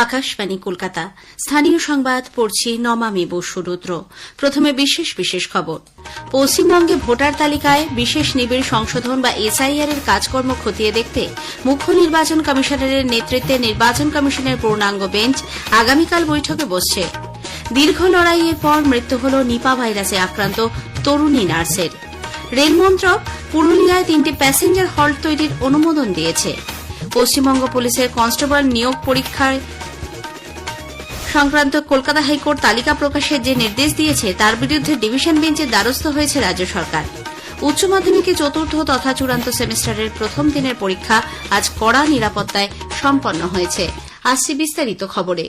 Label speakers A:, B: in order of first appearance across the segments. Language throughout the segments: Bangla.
A: আকাশবাণী কলকাতা। স্থানীয় সংবাদ পড়ছি নমামি বসু রুদ্র। প্রথমে বিশেষ খবর। পশ্চিমবঙ্গে ভোটার তালিকায় বিশেষ নিবিড় সংশোধন বা এসআইআর এর কাজকর্ম খতিয়ে দেখতে মুখ্য নির্বাচন কমিশনারের নেতৃত্বে নির্বাচন কমিশনের পূর্ণাঙ্গ বেঞ্চ আগামীকাল বৈঠকে বসছে। দীর্ঘ লড়াইয়ের পর মৃত্যু হল নিপা ভাইরাসে আক্রান্ত তরুণী নার্সের। রেলমন্ত্রক পুরুলিয়ায় 3টি প্যাসেঞ্জার হল্ট তৈরির অনুমোদন দিয়েছে। পশ্চিমবঙ্গ পুলিশের কনস্টেবল নিয়োগ পরীক্ষায় সংক্রান্ত কলকাতা হাইকোর্ট তালিকা প্রকাশের যে নির্দেশ দিয়েছে তার বিরুদ্ধে ডিভিশন বেঞ্চের দ্বারস্থ হয়েছে রাজ্য সরকার। উচ্চ মাধ্যমিকে চতুর্থ তথা চূড়ান্ত সেমিস্টারের প্রথম দিনের পরীক্ষা আজ কড়া নিরাপত্তায় সম্পন্ন হয়েছে। আসছে বিস্তারিত খবরে।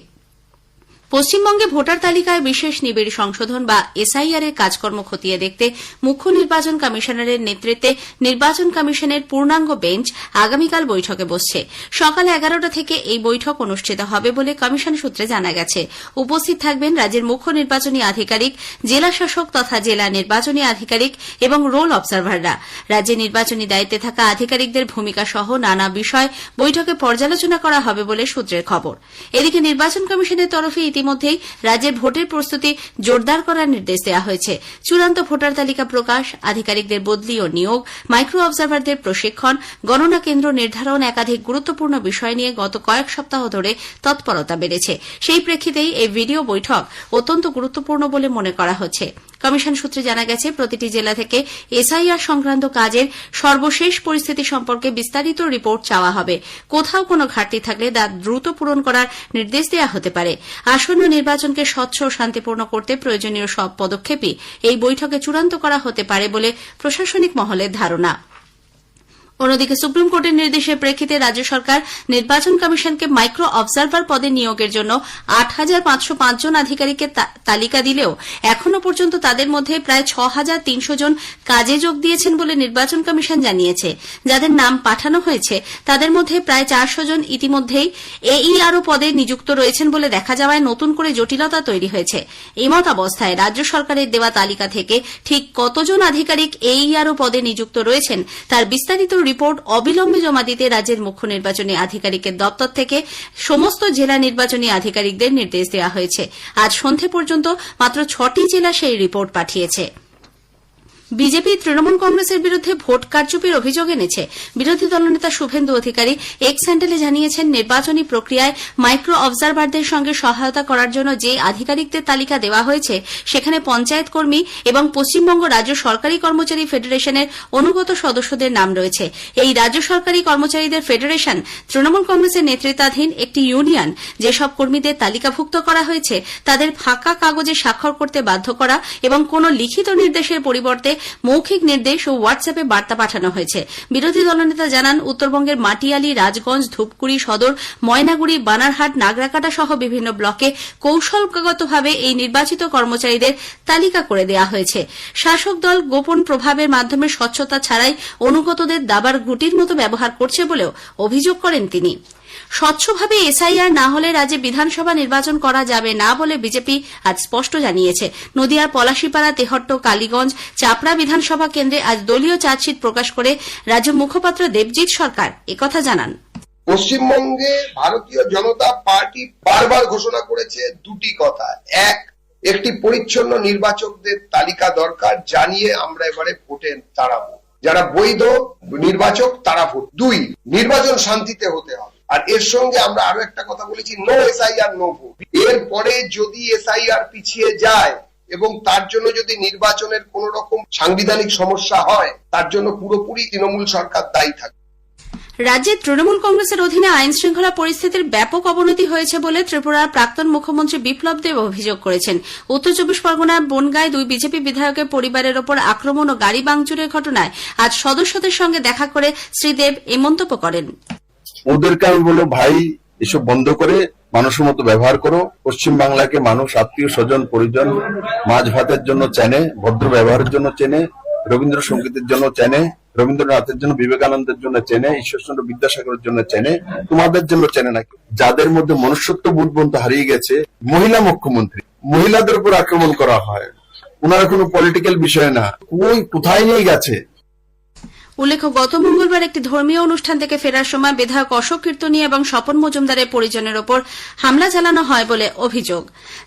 A: পশ্চিমবঙ্গে ভোটার তালিকায় বিশেষ নিবিড় সংশোধন বা এসআইআর এর কাজকর্ম খতিয়ে দেখতে মুখ্য নির্বাচন কমিশনারের নেতৃত্বে নির্বাচন কমিশনের পূর্ণাঙ্গ বেঞ্চ আগামীকাল বৈঠকে বসছে। সকাল 11টা থেকে এই বৈঠক অনুষ্ঠিত হবে বলে কমিশন সূত্রে জানা গেছে। উপস্থিত থাকবেন রাজ্যের মুখ্য নির্বাচনী আধিকারিক, জেলা শাসক তথা জেলা নির্বাচনী আধিকারিক এবং রোল অবজারভাররা। রাজ্যে নির্বাচনী দায়িত্বে থাকা আধিকারিকদের ভূমিকা সহ নানা বিষয় বৈঠকে পর্যালোচনা করা হবে বলে সূত্রের খবর। এদিকে নির্বাচন কমিশনের তরফে ইতিমধ্যেই রাজ্যের ভোটের প্রস্তুতি জোরদার করার নির্দেশ দেওয়া হয়েছে। চূড়ান্ত ভোটার তালিকা প্রকাশ, আধিকারিকদের বদলি ও নিয়োগ, মাইক্রো অবজারভারদের প্রশিক্ষণ, গণনা কেন্দ্র নির্ধারণ একাধিক গুরুত্বপূর্ণ বিষয় নিয়ে গত কয়েক সপ্তাহ ধরে তৎপরতা বেড়েছে। সেই প্রেক্ষিতেই এই ভিডিও বৈঠক অত্যন্ত গুরুত্বপূর্ণ বলে মনে করা হচ্ছে। কমিশন সূত্রে জানা গেছে, প্রতিটি জেলা থেকে এসআইআর সংক্রান্ত কাজের সর্বশেষ পরিস্থিতি সম্পর্কে বিস্তারিত রিপোর্ট চাওয়া হবে। কোথাও কোনো ঘাটতি থাকলে তা দ্রুত পূরণ করার নির্দেশ দেওয়া হতে পারে। আসন্ন নির্বাচনকে স্বচ্ছ ও শান্তিপূর্ণ করতে প্রয়োজনীয় সব পদক্ষেপই এই বৈঠকে চূড়ান্ত করা হতে পারে বলে প্রশাসনিক মহলের ধারণা। অন্যদিকে সুপ্রিম কোর্টের নির্দেশের প্রেক্ষিতে রাজ্য সরকার নির্বাচন কমিশনকে মাইক্রো অবজারভার পদে নিয়োগের জন্য 8,505 জন আধিকারিকের তালিকা দিলেও এখনও পর্যন্ত তাদের মধ্যে প্রায় 6,300 জন কাজে যোগ দিয়েছেন বলে নির্বাচন কমিশন জানিয়েছে। যাদের নাম পাঠানো হয়েছে তাদের মধ্যে প্রায় 400 জন ইতিমধ্যেই এইআরও পদে নিযুক্ত রয়েছেন বলে দেখা যাওয়ায় নতুন করে জটিলতা তৈরি হয়েছে। এমত অবস্থায় রাজ্য সরকারের দেওয়া তালিকা থেকে ঠিক কতজন আধিকারিক এইআরও পদে নিযুক্ত রয়েছেন তার বিস্তারিত রিপোর্ট অবিলম্বে জমা দিতে রাজ্যের মুখ্য নির্বাচনী আধিকারিকের দপ্তর থেকে সমস্ত জেলা নির্বাচনী আধিকারিকদের নির্দেশ দেওয়া হয়েছে। আজ সন্ধে পর্যন্ত মাত্র 6টি জেলা সেই রিপোর্ট পাঠিয়েছে। বিজেপি তৃণমূল কংগ্রেসের বিরুদ্ধে ভোট কারচুপির অভিযোগ এনেছে। বিরোধী দলনেতা শুভেন্দু অধিকারী এক্স হ্যান্ডেলে জানিয়েছেন, নির্বাচনী প্রক্রিয়ায় মাইক্রো অবজারভারদের সঙ্গে সহায়তা করার জন্য যে আধিকারিকদের তালিকা দেওয়া হয়েছে সেখানে পঞ্চায়েত কর্মী এবং পশ্চিমবঙ্গ রাজ্য সরকারি কর্মচারী ফেডারেশনের অনুগত সদস্যদের নাম রয়েছে। এই রাজ্য সরকারি কর্মচারীদের ফেডারেশন তৃণমূল কংগ্রেসের নেতৃত্বাধীন একটি ইউনিয়ন। যেসব কর্মীদের তালিকাভুক্ত করা হয়েছে তাদের ফাঁকা কাগজে স্বাক্ষর করতে বাধ্য করা এবং কোন লিখিত নির্দেশের পরিবর্তে মৌখিক নির্দেশ ও হোয়াটসঅ্যাপে বার্তা পাঠানো হয়েছে। বিরোধী দলনেতা জানান, উত্তরবঙ্গের মাটিয়ালি, রাজগঞ্জ, ধূপগুড়ি সদর, ময়নাগুড়ি, বানারহাট, নাগরাকাটা সহ বিভিন্ন ব্লকে কৌশলগতভাবে এই নির্বাচিত কর্মচারীদের তালিকা করে দেওয়া হয়েছে। শাসক দল গোপন প্রভাবের মাধ্যমে স্বচ্ছতা ছাড়াই অনুগতদের দাবার গুটির মতো ব্যবহার করছে বলেও অভিযোগ করেন তিনি। স্বচ্ছভাবে এসআইআর না হলে রাজ্যে বিধানসভা নির্বাচন করা যাবে না বলে বিজেপি আজ স্পষ্ট জানিয়েছে। নদিয়ার পলাশীপাড়া, তেহট্ট, কালীগঞ্জ, চাপড়া বিধানসভা কেন্দ্রে আজ দলীয় চার্জশিট প্রকাশ করে রাজ্য মুখপাত্র দেবজিৎ সরকার একথা জানান।
B: পশ্চিমবঙ্গে ভারতীয় জনতা পার্টি বারবার ঘোষণা করেছে দুটি কথা। একটি পরিচ্ছন্ন নির্বাচকদের তালিকা দরকার, জানিয়ে আমরা এবারে ভোটে দাঁড়াবো। যারা বৈধ নির্বাচক তারা ভোট। 2, নির্বাচন শান্তিতে হতে হবে। আর এর সঙ্গে আমরা আরো একটা কথা বলেছি, নো এসআইআর নো ভোট। এরপরে যদি এসআইআর পিছিয়ে যায় এবং তার জন্য যদি নির্বাচনের কোন রকম সাংবিধানিক সমস্যা হয়, তার জন্য পুরোপুরি তৃণমূল সরকার দায়ী থাকবে।
A: রাজ্যে তৃণমূল কংগ্রেসের অধীনে আইন শৃঙ্খলা পরিস্থিতির ব্যাপক অবনতি হয়েছে বলে ত্রিপুরার প্রাক্তন মুখ্যমন্ত্রী বিপ্লব দেব অভিযোগ করেছেন। উত্তর 24 পরগনার বনগাঁয় 2 বিজেপি বিধায়কের পরিবারের ওপর আক্রমণ ও গাড়ি ভাঙচুরের ঘটনায় আজ সদস্যদের সঙ্গে দেখা করে শ্রী দেব এই মন্তব্য করেন।
C: ওদেরকে আমি বলবো, ভাই এসব বন্ধ করে মানুষের মতো ব্যবহার করো। পশ্চিম বাংলাকে মানুষ আত্মীয় স্বজন পরিজন মাছ ভাতের জন্য চেনে, ভদ্র ব্যবহারের জন্য চেনে, রবীন্দ্রসঙ্গীতের জন্য চেনে, রবীন্দ্রনাথের জন্য, বিবেকানন্দের জন্য চেনে, ঈশ্বরচন্দ্র বিদ্যাসাগরের জন্য চেনে, তোমাদের জন্য চেনে না। যাদের মধ্যে মনুষ্যত্ব বোধ পর্যন্ত হারিয়ে গেছে, মহিলা মুখ্যমন্ত্রী, মহিলাদের উপর আক্রমণ করা হয়। ওনারা কোনো পলিটিক্যাল বিষয় না, কোথায় নিয়ে গেছে।
A: উল্লেখ্য, গত মঙ্গলবার একটি ধর্মীয় অনুষ্ঠান থেকে ফেরার সময় বিধায়ক অশোক কীর্তনী এবং স্বপন মজুমদারের পরিজনের ওপর হামলা চালানো হয় বলে অভিযোগ।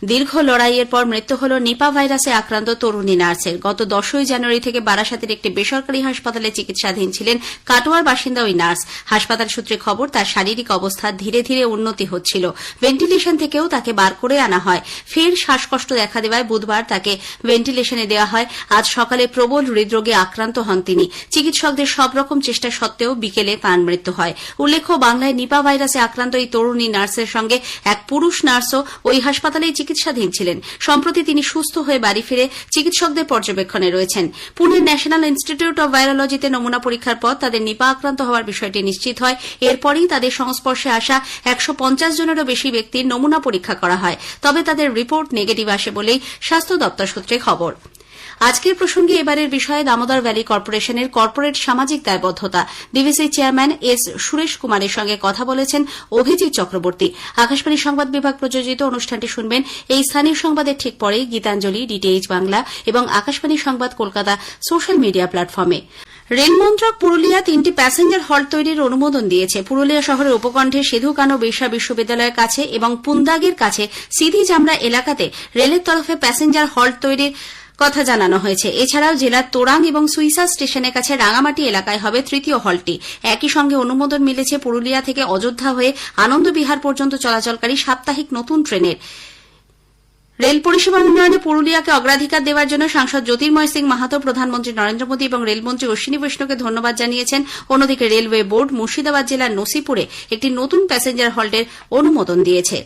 A: দীর্ঘ লড়াইয়ের পর মৃত্যু হল নিপা ভাইরাসে আক্রান্ত তরুণী নার্সের। গত 10ই জানুয়ারি থেকে বারাসাতের একটি বেসরকারি হাসপাতালে চিকিৎসাধীন ছিলেন কাটোয়ার বাসিন্দা ওই নার্স। হাসপাতাল সূত্রে খবর, তার শারীরিক অবস্থা ধীরে ধীরে উন্নতি হচ্ছিল। ভেন্টিলেশন থেকেও তাকে বার করে আনা হয়। ফের শ্বাসকষ্ট দেখা দেওয়ায় বুধবার তাকে ভেন্টিলেশনে দেওয়া হয়। আজ সকালে প্রবল হৃদরোগে আক্রান্ত হন তিনি। চিকিৎসকদের সব রকম চেষ্টা সত্ত্বেও বিকেলে তাঁর মৃত্যু হয়। উল্লেখ্য, বাংলায় নিপা ভাইরাসে আক্রান্ত এই তরুণী নার্সের সঙ্গে এক পুরুষ নার্সও ওই হাসপাতালেই চিকিৎসাধীন ছিলেন। সম্প্রতি তিনি সুস্থ হয়ে বাড়ি ফিরে চিকিৎসকদের পর্যবেক্ষণে রয়েছেন। পুনের ন্যাশনাল ইনস্টিটিউট অব ভাইরোলজিতে নমুনা পরীক্ষার পর তাদের নিপা আক্রান্ত হওয়ার বিষয়টি নিশ্চিত হয়। এরপরই তাদের সংস্পর্শে আসা 150 জনেরও বেশি ব্যক্তির নমুনা পরীক্ষা করা হয়। তবে তাদের রিপোর্ট নেগেটিভ আসে বলেই স্বাস্থ্য দপ্তর সূত্রে খবর। আজকের প্রসঙ্গে এবারের বিষয়ে দামোদর ভ্যালি কর্পোরেশনের কর্পোরেট সামাজিক দায়বদ্ধতা ডিভিসি চেয়ারম্যান এস সুরেশ কুমারের সঙ্গে কথা বলেছেন অভিজিৎ চক্রবর্তী। আকাশবাণী সংবাদ বিভাগ প্রযোজিত অনুষ্ঠানটি শুনবেন এই স্থানীয় সংবাদের ঠিক পরেই গীতাঞ্জলি, ডিটিএইচ বাংলা এবং আকাশবাণী সংবাদ কলকাতা সোশ্যাল মিডিয়া প্ল্যাটফর্মে। রেলমন্ত্রক পুরুলিয়া 3টি প্যাসেঞ্জার হল্ট তৈরির অনুমোদন দিয়েছে। পুরুলিয়া শহরের উপকণ্ঠে সিধু কানু বিরসা বিশ্ববিদ্যালয়ের কাছে এবং পুন্দাগের কাছে সিধি চামড়া এলাকাতে রেলের তরফে প্যাসেঞ্জার হল্ট তৈরির কথা জানানো হয়েছে। এছাড়াও জেলার তোরাং এবং সুইসা স্টেশনের কাছে রাঙামাটি এলাকায় হবে তৃতীয় হল্টটি। একই সঙ্গে অনুমোদন মিলেছে পুরুলিয়া থেকে অযোধ্যা হয়ে আনন্দবিহার পর্যন্ত চলাচলকারী সাপ্তাহিক নতুন ট্রেনের। রেল পরিষেবা উন্নয়নে পুরুলিয়াকে অগ্রাধিকার দেওয়ার জন্য সাংসদ জ্যোতির্ময় সিং মাহাতো প্রধানমন্ত্রী নরেন্দ্র মোদী এবং রেলমন্ত্রী অশ্বিনী বৈষ্ণবকে ধন্যবাদ জানিয়েছেন। অন্যদিকে রেলওয়ে বোর্ড মুর্শিদাবাদ জেলার নসিপুরে একটি নতুন প্যাসেঞ্জার হল্টের অনুমোদন দিয়েছে।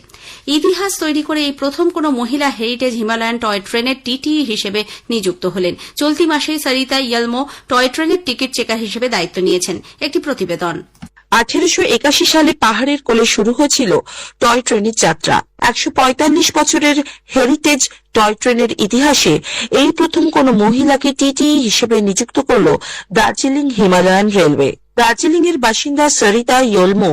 A: ইতিহাস তৈরি করে এই প্রথম কোন মহিলা হেরিটেজ হিমালয়ান টয় ট্রেনের টিটিই হিসেবে নিযুক্ত হলেন। চলতি মাসেই সরিতা ইয়েলমো টয় ট্রেনের টিকিট চেকার হিসেবে দায়িত্ব নিয়েছেন। একটি প্রতিবেদন।
D: 1881 সালে পাহাড়ের কোলে শুরু হয়েছিল টয় ট্রেনের যাত্রা। 145 বছরের হেরিটেজ টয় ট্রেনের ইতিহাসে এই প্রথম কোন মহিলাকে টিটিই হিসেবে নিযুক্ত করল দার্জিলিং হিমালয়ান রেলওয়ে। দার্জিলিং এর বাসিন্দা সরিতা ইয়েলমো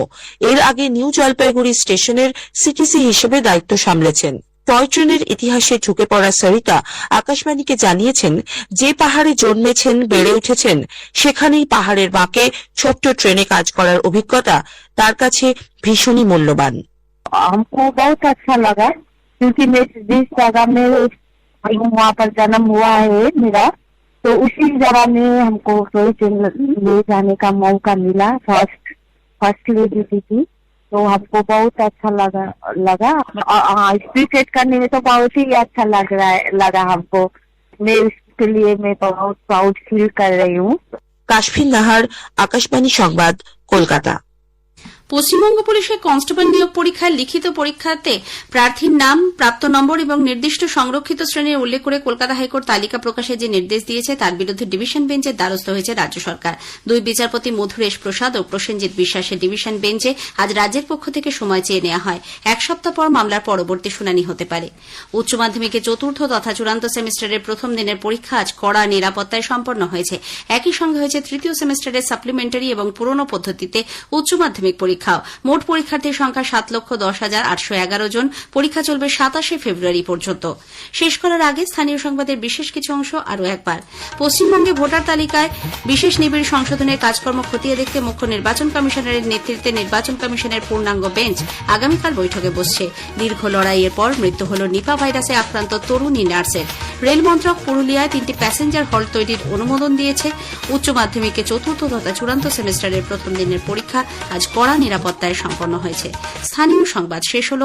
D: এর আগে নিউ জলপাইগুড়ি স্টেশনের সিটিসি হিসেবে দায়িত্ব সামলেছেন। টয় ট্রেনের ইতিহাসে ঢুকে পড়া সরিতা আকাশবাণীকে জানিয়েছেন, যে পাহাড়ে জন্মেছেন, বেড়ে উঠেছেন, সেখানেই পাহাড়ের বাঁকে ছোট্ট ট্রেনে কাজ করার অভিজ্ঞতা তার কাছে ভীষণই মূল্যবান।
E: हमको बहुत अच्छा लगा क्योंकि मैं जिस जगह में वहाँ पर जन्म हुआ है मेरा, तो उसी जगह में हमको ले जाने का मौका मिला। फर्स्ट लेडी थी, तो हमको बहुत अच्छा लगा। स्पीच करने में तो बहुत ही अच्छा लगा हमको। मैं इसके लिए मैं बहुत प्राउड फील कर रही हूँ।
D: কাশফিন নাহার, আকাশবাণী সংবাদ, কলকাতা।
A: পশ্চিমবঙ্গ পুলিশের কনস্টেবল নিয়োগ পরীক্ষায় লিখিত পরীক্ষাতে প্রার্থীর নাম, প্রাপ্ত নম্বর এবং নির্দিষ্ট সংরক্ষিত শ্রেণীর উল্লেখ করে কলকাতা হাইকোর্ট তালিকা প্রকাশের যে নির্দেশ দিয়েছে তার বিরুদ্ধে ডিভিশন বেঞ্চের দ্বারস্থ হয়েছে রাজ্য সরকার। দুই বিচারপতি মধুরেশ প্রসাদ ও প্রসেনজিৎ বিশ্বাসের ডিভিশন বেঞ্চে আজ রাজ্যের পক্ষ থেকে সময় চেয়ে নেওয়া হয়। এক সপ্তাহ পর মামলার পরবর্তী শুনানি হতে পারে। উচ্চ মাধ্যমিকে চতুর্থ তথা চূড়ান্ত সেমিস্টারের প্রথম দিনের পরীক্ষা আজ কড়া নিরাপত্তায় সম্পন্ন হয়েছে। একই সঙ্গে হয়েছে তৃতীয় সেমিস্টারের সাপ্লিমেন্টারি এবং পুরনো পদ্ধতিতে উচ্চ মাধ্যমিক পরীক্ষা। মোট পরীক্ষার্থীর সংখ্যা 7,10,811 জন। পরীক্ষা চলবে 27 ফেব্রুয়ারি পর্যন্ত। শেষ করার আগে স্থানীয় সংবাদের বিশেষ কিছু অংশ আরও একবার। পশ্চিমবঙ্গে ভোটার তালিকায় বিশেষ নিবিড় সংশোধনের কাজকর্ম খতিয়ে দেখতে মুখ্য নির্বাচন কমিশনারের নেতৃত্বে নির্বাচন কমিশনের পূর্ণাঙ্গ বেঞ্চ আগামীকাল বৈঠকে বসছে। দীর্ঘ লড়াইয়ের পর মৃত্যু হল নিপা ভাইরাসে আক্রান্ত তরুণী নার্সের। রেল মন্ত্রক পুরুলিয়ায় 3টি প্যাসেঞ্জার হল্ট তৈরির অনুমোদন দিয়েছে। উচ্চ মাধ্যমিকে চতুর্থ তথা চূড়ান্ত সেমিস্টারের প্রথম দিনের পরীক্ষা আজ কড়া নিরাপত্তায় সম্পন্ন হয়েছে। স্থানীয় সংবাদ শেষ হল।